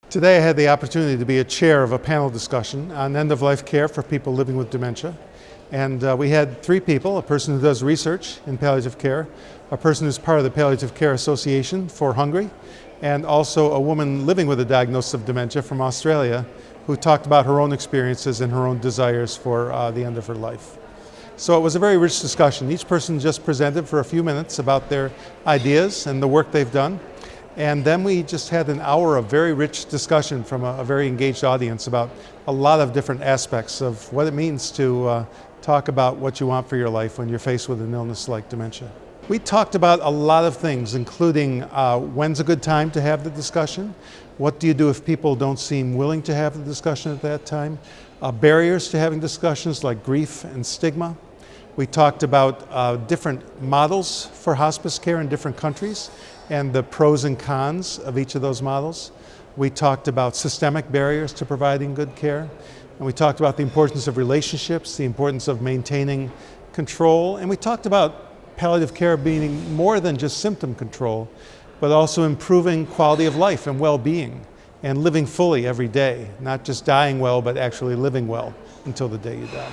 Today I had the opportunity to be a chair of a panel discussion on end-of-life care for people living with dementia. And we had three people: a person who does research in palliative care, a person who's part of the Palliative Care Association for Hungary, and also a woman living with a diagnosis of dementia from Australia who talked about her own experiences and her own desires for the end of her life. So it was a very rich discussion. Each person just presented for a few minutes about their ideas and the work they've done. And then we just had an hour of very rich discussion from a very engaged audience about a lot of different aspects of what it means to talk about what you want for your life when you're faced with an illness like dementia. We talked about a lot of things, including when's a good time to have the discussion, what do you do if people don't seem willing to have the discussion at that time, barriers to having discussions like grief and stigma. We talked about different models for hospice care in different countries and the pros and cons of each of those models. We talked about systemic barriers to providing good care. And we talked about the importance of relationships, the importance of maintaining control. And we talked about palliative care being more than just symptom control, but also improving quality of life and well-being and living fully every day, not just dying well, but actually living well until the day you die.